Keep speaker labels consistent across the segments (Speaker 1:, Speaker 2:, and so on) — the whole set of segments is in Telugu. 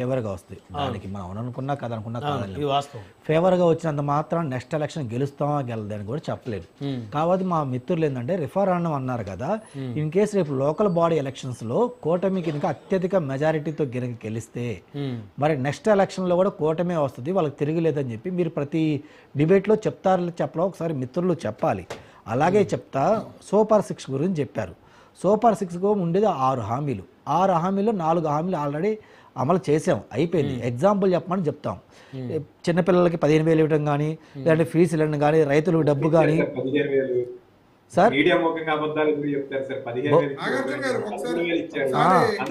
Speaker 1: ఫేవర్గా వస్తాయి. దానికి మనం అనుకున్నా కదా అనుకున్నా
Speaker 2: ఇది వాస్తవం.
Speaker 1: ఫేవర్గా వచ్చినంత మాత్రం నెక్స్ట్ ఎలక్షన్ గెలుస్తామా గెలదని కూడా చెప్పలేదు. కాబట్టి మా మిత్రులు ఏంటంటే రిఫరాండం అన్నారు కదా, ఇన్ కేసు రేపు లోకల్ బాడీ ఎలక్షన్స్ లో కూటమికి ఇంకా అత్యధిక మెజారిటీతో గెలిస్తే మరి నెక్స్ట్ ఎలక్షన్ లో కూడా కూటమే వస్తుంది, వాళ్ళకి తిరగలేదని చెప్పి మీరు ప్రతి డిబేట్ లో చెప్తారు చెప్పలో ఒకసారి మిత్రులు చెప్పాలి. అలాగే చెప్తా సూపర్ 6 గురించి చెప్పారు. సూపర్ 6 ఉండేది 6 హామీలు. 6 హామీలు 4 హామీలు ఆల్రెడీ అమలు చేసాం, అయిపోయింది. ఎగ్జాంపుల్ చెప్పమని చెప్తాం. చిన్నపిల్లలకి 15,000 ఇవ్వడం కానీ, లేదంటే ఫీ సిలిండర్ కానీ, రైతులకు డబ్బు కానీ. సార్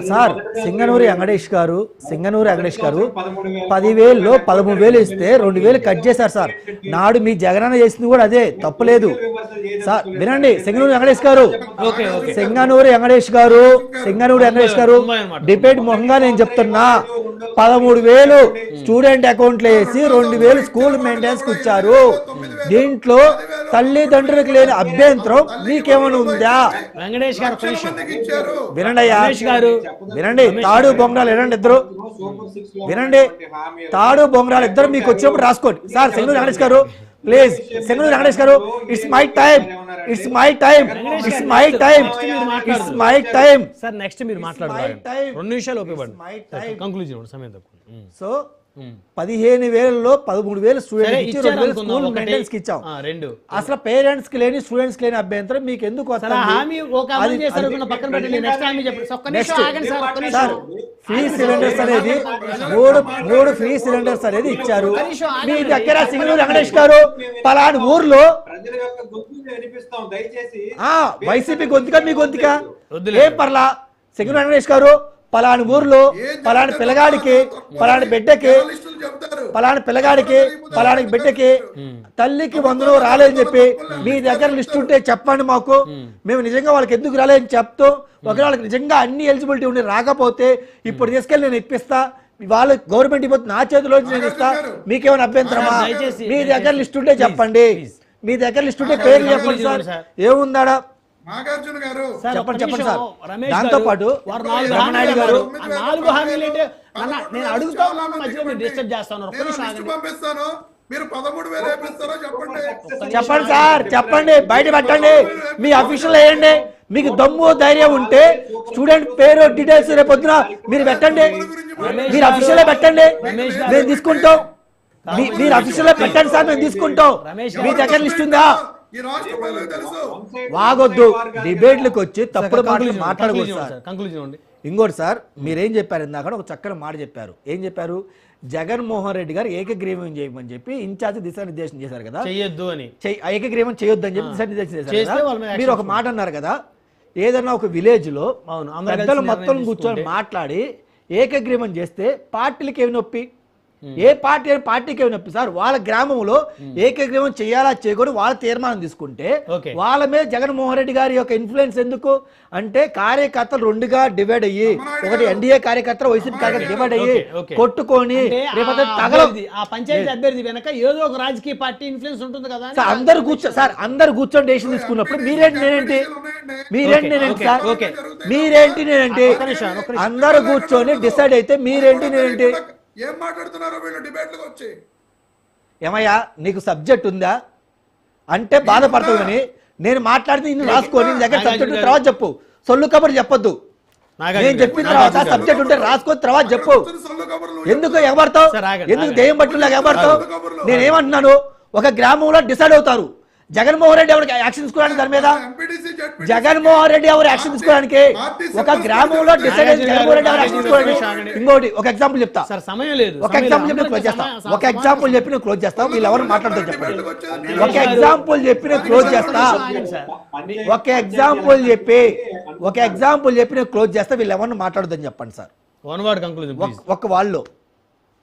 Speaker 1: సార్ సింగనూరి వెంకటేష్ గారు 10,000లో 13,000 ఇస్తే 2,000 కట్ చేశారు సార్. నాడు మీ జగనన్న చేసింది కూడా అదే, తప్పులేదు సార్. వినండి, సింగనూరి వెంకటేష్ గారు డిబేట్ మొహంగా నేను చెప్తున్నా, 13,000 స్టూడెంట్ అకౌంట్లో వేసి 2,000 స్కూల్ మెయింటెనెన్స్ కు ఇచ్చారు. దీంట్లో తల్లిదండ్రులకు లేని అభ్యంతరం మీకేమైనా ఉందా?
Speaker 2: వెంకటేష్ గారు
Speaker 1: వినండి అయ్యా, వినండి. తాడు బొంగరాలు వినండి ఇద్దరు, వినండి. తాడు బొంగరాలు ఇద్దరు మీకు వచ్చినప్పుడు రాసుకోండి సార్. సింగనూరి వెంకటేష్ గారు ప్లీజ్, సింగనూరి వెంకటేష్ గారు, it's my time
Speaker 2: sir. Next మీరు మాట్లాడారు 2 నిమిషాలు ఉపయోగపడండి, కంక్లూజన్ సమయం తక్కువ.
Speaker 1: సో 15,000లో 13,000 స్టూడెంట్స్ స్కూల్ మెయింటెనెన్స్ కి ఇచ్చాం. అసలు పేరెంట్స్ కి లేని స్టూడెంట్స్ కి లేని అభ్యంతరం మీకు ఎందుకు వస్తుంది? ఫ్రీ సిలిండర్స్ అనేది 3 ఫ్రీ సిలిండర్స్ అనేది ఇచ్చారు మీ దగ్గర. సింగనూరి వెంకటేష్ గారు పలాని ఊర్లో వైసీపీ గొంతుక మీ గొంతుక ఏం పర్లా. సింగనూరి వెంకటేష్ గారు పలాని ఊర్లో పలాని పిల్లగాడికి పలాని బిడ్డకి పలాని బిడ్డకి తల్లికి 100 రాలేదని చెప్పి మీ దగ్గర లిస్ట్ ఉంటే చెప్పండి మాకు, మేము నిజంగా వాళ్ళకి ఎందుకు రాలేదని చెప్తూ, ఒకవేళ వాళ్ళకి నిజంగా అన్ని ఎలిజిబిలిటీ ఉండి రాకపోతే ఇప్పుడు తీసుకెళ్ళి నేను ఇప్పిస్తా, వాళ్ళు గవర్నమెంట్ ఇవ్వదు నా చేతిలో నేను ఇస్తా, మీకేమైనా అభ్యంతరమా? మీ దగ్గర లిస్ట్ ఉంటే చెప్పండి, మీ దగ్గర లిస్ట్ ఉంటే పేర్లు చెప్పండి సార్. ఏముందా
Speaker 3: నాగార్జున గారు
Speaker 1: చెప్పండి సార్. దాంతో పాటు రమణాయుడు గారు
Speaker 2: నేను అడుగుతా ఉన్నాను, మధ్యలో మీరు డిస్టర్బ్ చేస్తాను.
Speaker 3: పంపిస్తాను, మీరు 13,000 వేపిస్తారో
Speaker 1: చెప్పండి సార్, చెప్పండి, బయట పెట్టండి, మీ అఫీషియల్ వేయండి. మీకు దమ్ము ధైర్యం ఉంటే స్టూడెంట్ పేరు డీటెయిల్స్ రేపు పొద్దున మీరు పెట్టండి, మీరు అఫీషియల్ పెట్టండి, మేము తీసుకుంటాం. మీరు అఫీషియల్ పెట్టండి సార్, మేము తీసుకుంటాం. మీ దగ్గర లిస్ట్ ఉందా? వాగొద్దు, డిబేట్లకు వచ్చి తప్పుడు మాట్లాడకూడదు సార్. ఇంకోటి సార్, మీరేం చెప్పారు ఇందాక ఒక చక్కని మాట చెప్పారు. ఏం చెప్పారు? జగన్మోహన్ రెడ్డి గారు ఏకగ్రీవం చేయమని చెప్పి ఇన్ఛార్జ్ దిశానిర్దేశం చేశారు కదా,
Speaker 2: చేయొద్దు అని,
Speaker 1: ఏకగ్రీవం చేయొద్దు అని చెప్పి దిశానిర్దేశం చేశారు కదా. మీరు ఒక మాట అన్నారు కదా, ఏదన్నా ఒక విలేజ్ లో పెద్దలు మొత్తం కూర్చొని మాట్లాడి ఏకగ్రీవం చేస్తే పార్టీలకి ఏమి నొప్పి? ఏ పార్టీకి ఏమి నొప్పి సార్? వాళ్ళ గ్రామంలో ఏకగ్రీవం చేయాలా చేయకూడదు వాళ్ళ తీర్మానం తీసుకుంటే వాళ్ళ మీద జగన్మోహన్ రెడ్డి గారి యొక్క ఇన్ఫ్లుయెన్స్ ఎందుకు? అంటే కార్యకర్తలు 2గా డివైడ్ అయ్యి, ఒకటి ఎన్డీఏ కార్యకర్తలు వైసీపీ కార్యకర్తలు డివైడ్ అయ్యి కొట్టుకొని
Speaker 2: పంచాయతీ అభ్యర్థి వెనక ఏదో ఒక రాజకీయ పార్టీ ఇన్ఫ్లుయెన్స్ ఉంటుంది కదా.
Speaker 1: అందరు కూర్చొని డెసిషన్ తీసుకున్నప్పుడు మీరేంటి నేనేంటి సార్? మీరేంటి నేనేంటి? అందరు కూర్చొని డిసైడ్ అయితే మీరేంటి నేనేంటి?
Speaker 3: ఏం మాట్లాడుతున్నారో వీళ్ళు డిబేట్లకు వచ్చి.
Speaker 1: ఏమయ్యా నీకు సబ్జెక్ట్ ఉందా అంటే బాధపడతావు, కానీ నేను మాట్లాడితే ఇన్ని రాసుకొని దగ్గర సబ్జెక్ట్ తర్వాత చెప్పు, సొల్లు కబుర్లు చెప్పొద్దు. నేను చెప్పిన తర్వాత సబ్జెక్ట్ ఉంటే రాసుకొని తర్వాత చెప్పు. ఎందుకు ఎగబడతావు? ఎందుకు దెయ్యం పట్టులాగా ఎగబడతావు? నేనేమంటున్నాను, ఒక గ్రామంలో డిసైడ్ అవుతారు. జగన్మోహన్ రెడ్డి ఎవరికి యాక్షన్ తీసుకోవడానికి దాని మీద జగన్మోహన్ రెడ్డి ఎవరు యాక్షన్ తీసుకోవడానికి ఒక గ్రామంలో డిసైడ్ అయ్యి జగన్మోహన్ రెడ్డి ఎవరు యాక్షన్ తీసుకోవడానికి. ఇంకోటి ఒక ఎగ్జాంపుల్ చెప్తా, ఒక ఎగ్జాంపుల్ చెప్పి క్లోజ్ చేస్తా. ఒక ఎగ్జాంపుల్ చెప్పి నేను క్లోజ్ చేస్తా. వీళ్ళు ఎవరు మాట్లాడుతూ చెప్పండి. ఒక ఎగ్జాంపుల్ చెప్పి నేను క్లోజ్ చేస్తా. ఒక ఎగ్జాంపుల్ చెప్పి నేను క్లోజ్ చేస్తా. వీళ్ళు ఎవరిని మాట్లాడదని చెప్పండి సార్. ఒక వాళ్ళు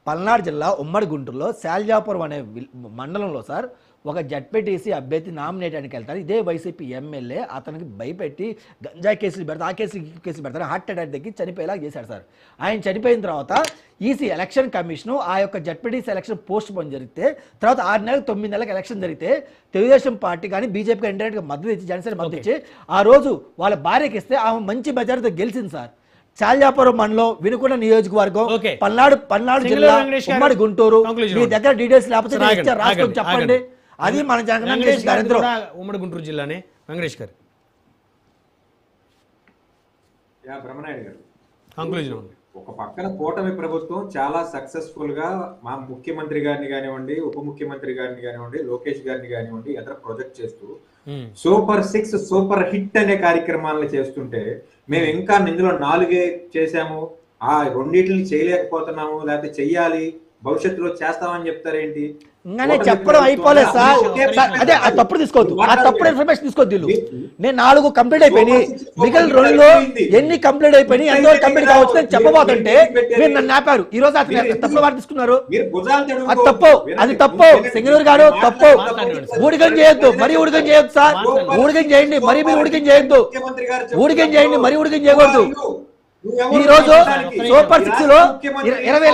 Speaker 1: పల్నాడు జిల్లా ఉమ్మడి గుంటూరులో శాల్జాపురం అనే మండలంలో సార్ ఒక జడ్పీటీసీ అభ్యర్థి నామినేటానికి వెళ్తారు. ఇదే వైసీపీ ఎమ్మెల్యే అతనికి భయపెట్టి గంజాయి కేసులు పెడతారు, ఆ కేసులు పెడతారు, హార్ట్ అటాక్ దగ్గర చనిపోయేలా చేశాడు సార్. ఆయన చనిపోయిన తర్వాత ఈసీ ఎలక్షన్ కమిషన్ ఆ యొక్క జడ్పీటీసీ ఎలక్షన్ పోస్ట్ పోన్ జరిగితే తర్వాత 6 నెలలకు 9 నెలలకు ఎలక్షన్ జరిగితే తెలుగుదేశం పార్టీ కానీ బీజేపీ ఇండైరెక్ట్గా మద్దతు ఇచ్చి జనసేన మద్దతు ఇచ్చి ఆ రోజు వాళ్ళ భార్యకి ఇస్తే ఆమె మంచి మెజారిటీతో గెలిచింది సార్. చాల్యాపురం మండలం వినుకొండ నియోజకవర్గం
Speaker 2: ఓకే.
Speaker 1: పల్నాడు
Speaker 2: సింగళూరు
Speaker 1: జిల్లా
Speaker 2: వెంకటేష్ గారు,
Speaker 1: ఉమ్మడి గుంటూరు
Speaker 2: conclusion
Speaker 1: మీ
Speaker 2: ఇవ్వండి.
Speaker 1: దగ్గర డీటెయిల్స్ లేకపోతే నేను
Speaker 2: ఆగండి,
Speaker 1: ఇచ్చా, రాసుకొని
Speaker 2: ఆగండి,
Speaker 1: చెప్పండి.
Speaker 2: ఆగండి.
Speaker 1: అది మన జగన్
Speaker 2: వెంకటేష్ గారిది
Speaker 1: దరిద్రం.
Speaker 2: కూడా ఉమ్మడి గుంటూరు జిల్లానే. వెంకటేష్ గారు
Speaker 4: బ్రహ్మనాయుడు గారు,
Speaker 2: కంక్లూజన్ ఉంది.
Speaker 4: ఒక పక్కన కూటమి ప్రభుత్వం చాలా సక్సెస్ఫుల్ గా మా ముఖ్యమంత్రి గారిని కానివ్వండి, ఉప ముఖ్యమంత్రి గారిని కానివ్వండి, లోకేష్ గారిని కానివ్వండి, ఇతర ప్రొజెక్ట్ చేస్తూ సూపర్ 6 సూపర్ హిట్ అనే కార్యక్రమాలను చేస్తుంటే మేము ఇంకా ఇందులో 4 చేసాము, ఆ రెండింటిని చేయలేకపోతున్నాము, లేకపోతే చెయ్యాలి, భవిష్యత్తులో చేస్తామని చెప్తారేంటి?
Speaker 1: ఇంకానే చెప్పడం అయిపోలేదు సార్. అదే ఆ తప్పుడు తీసుకోవద్దు, ఆ తప్పుడు ఇన్ఫర్మేషన్ తీసుకోవద్దు. వీళ్ళు నేను 4 కంప్లీట్ అయిపోయినాయి, మిగిలిన 2లో ఎన్ని కంప్లీట్ అయిపోయినాయి, ఎంతవరకు కంప్లీట్ కావచ్చు నేను చెప్పబోతుంటే మీరు నన్ను ఆపారు. ఈ రోజు అతను తప్పుడు వారు తీసుకున్నారు. అది తప్పు, అది తప్పు. సింగనూరు గారు తప్పు. ఊడిగం చేయొద్దు, మరీ ఊడిగం చేయొద్దు సార్. ఊడిగం చేయండి, మరీ మీరు ఊడిగం చేయొద్దు. ఊడిగం చేయండి, మరీ ఊడిగం చేయకూడదు. ఈ రోజు సూపర్ 6 లో 20 లక్షల